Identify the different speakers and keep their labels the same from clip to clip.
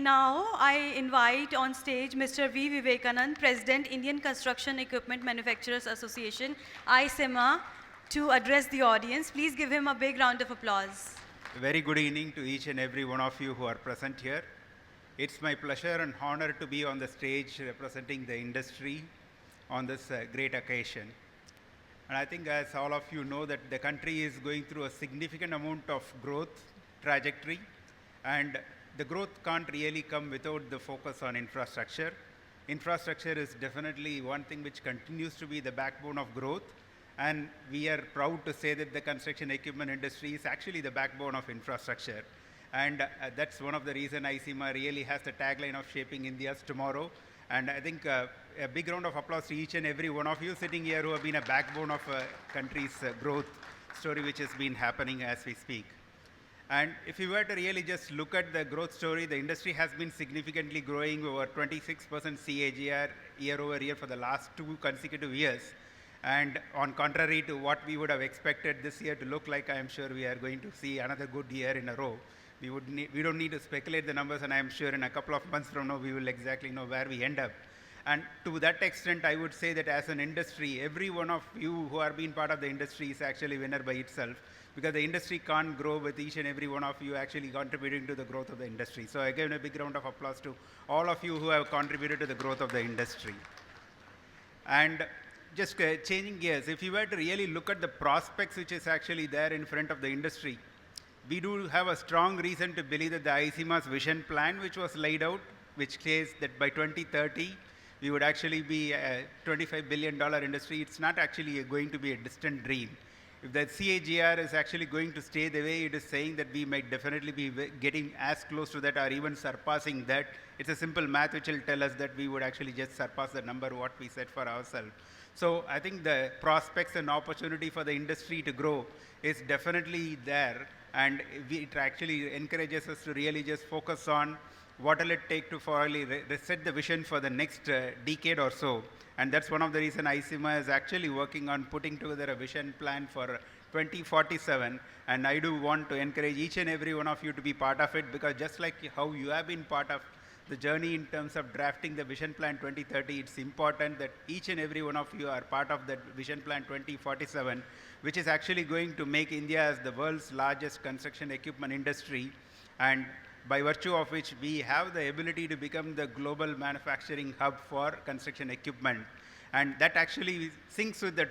Speaker 1: now I invite on stage Mr. V. Vivekanand, President, Indian Construction Equipment Manufacturers Association, ICEMA, to address the audience. Please give him a big round of applause.
Speaker 2: A very good evening to each and every one of you who are present here. It's my pleasure and honor to be on the stage representing the industry on this great occasion. And I think, as all of you know, that the country is going through a significant amount of growth trajectory, and the growth can't really come without the focus on infrastructure. Infrastructure is definitely one thing which continues to be the backbone of growth, and we are proud to say that the construction equipment industry is actually the backbone of infrastructure. And that's one of the reasons ICEMA really has the tagline of shaping India's tomorrow. And I think a big round of applause to each and every one of you sitting here who have been a backbone of a country's growth story which has been happening as we speak. And if you were to really just look at the growth story, the industry has been significantly growing over 26% CAGR year over year for the last 2 consecutive years. And on contrary to what we would have expected this year to look like, I am sure we are going to see another good year in a row. We don't need to speculate the numbers, and I am sure in a couple of months from now we will exactly know where we end up. And to that extent, I would say that as an industry, every one of you who are being part of the industry is actually winner by itself, because the industry can't grow with each and every one of you actually contributing to the growth of the industry. So again, a big round of applause to all of you who have contributed to the growth of the industry. And just changing gears, if you were to really look at the prospects which is actually there in front of the industry, we do have a strong reason to believe that the ICEMA's vision plan, which was laid out, which says that by 2030, we would actually be a $25 billion industry. It's not actually going to be a distant dream. If the CAGR is actually going to stay the way it is saying, that we might definitely be getting as close to that or even surpassing that. It's a simple math which will tell us that we would actually just surpass the number what we set for ourselves. So I think the prospects and opportunity for the industry to grow is definitely there, and it actually encourages us to really just focus on what will it take to set the vision for the next decade or so. And that's one of the reasons ICEMA is actually working on putting together a vision plan for 2047. And I do want to encourage each and every one of you to be part of it, because just like how you have been part of the journey in terms of drafting the Vision Plan 2030, it's important that each and every one of you are part of that Vision Plan 2047, which is actually going to make India as the world's largest construction equipment industry, and by virtue of which we have the ability to become the global manufacturing hub for construction equipment. And that actually syncs with the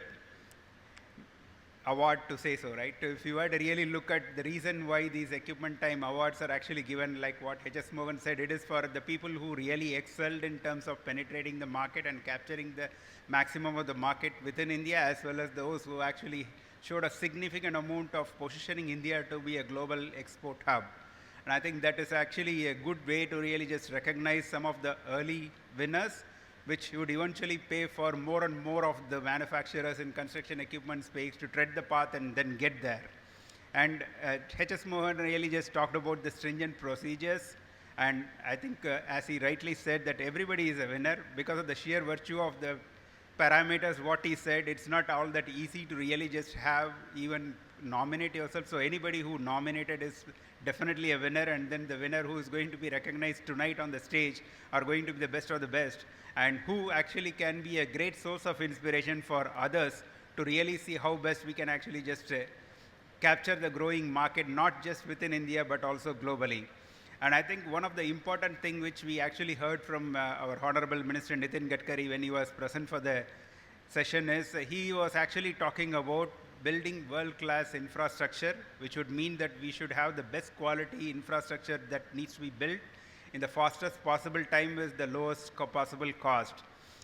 Speaker 2: award, to say so, right? If you were to really look at the reason why these equipment time awards are actually given, like what H.S. Mohan said, it is for the people who really excelled in terms of penetrating the market and capturing the maximum of the market within India, as well as those who actually showed a significant amount of positioning India to be a global export hub. And I think that is actually a good way to really just recognize some of the early winners, which would eventually pay for more and more of the manufacturers in construction equipment space to tread the path and then get there. And H.S. Mohan really just talked about the stringent procedures, and I think as he rightly said, that everybody is a winner because of the sheer virtue of the parameters. What he said, it's not all that easy to really just have even nominate yourself. So anybody who nominated is definitely a winner, and then the winner who is going to be recognized tonight on the stage are going to be the best of the best, and who actually can be a great source of inspiration for others to really see how best we can actually just capture the growing market, not just within India, but also globally. And I think one of the important things which we actually heard from our Honorable Minister Nitin Gadkari when he was present for the session is he was actually talking about building world-class infrastructure, which would mean that we should have the best quality infrastructure that needs to be built in the fastest possible time with the lowest possible cost.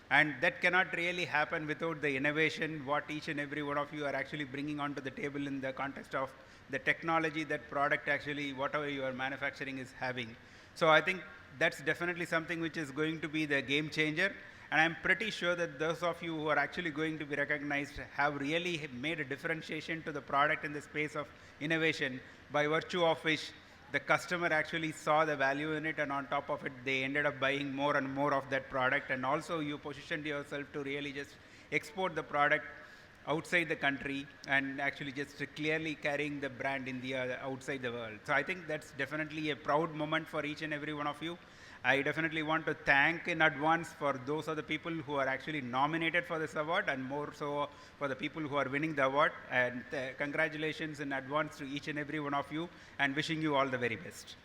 Speaker 2: And that cannot really happen without the innovation, what each and every one of you are actually bringing onto the table in the context of the technology that product actually, whatever you are manufacturing is having. So I think that's definitely something which is going to be the game changer. And I'm pretty sure that those of you who are actually going to be recognized have really made a differentiation to the product in the space of innovation, by virtue of which the customer actually saw the value in it, and on top of it, they ended up buying more and more of that product. And also you positioned yourself to really just export the product outside the country and actually just clearly carrying the brand in the outside the world. So I think that's definitely a proud moment for each and every one of you. I definitely want to thank in advance for those of the people who are actually nominated for this award, and more so for the people who are winning the award. And congratulations in advance to each and every one of you, and wishing you all the very best.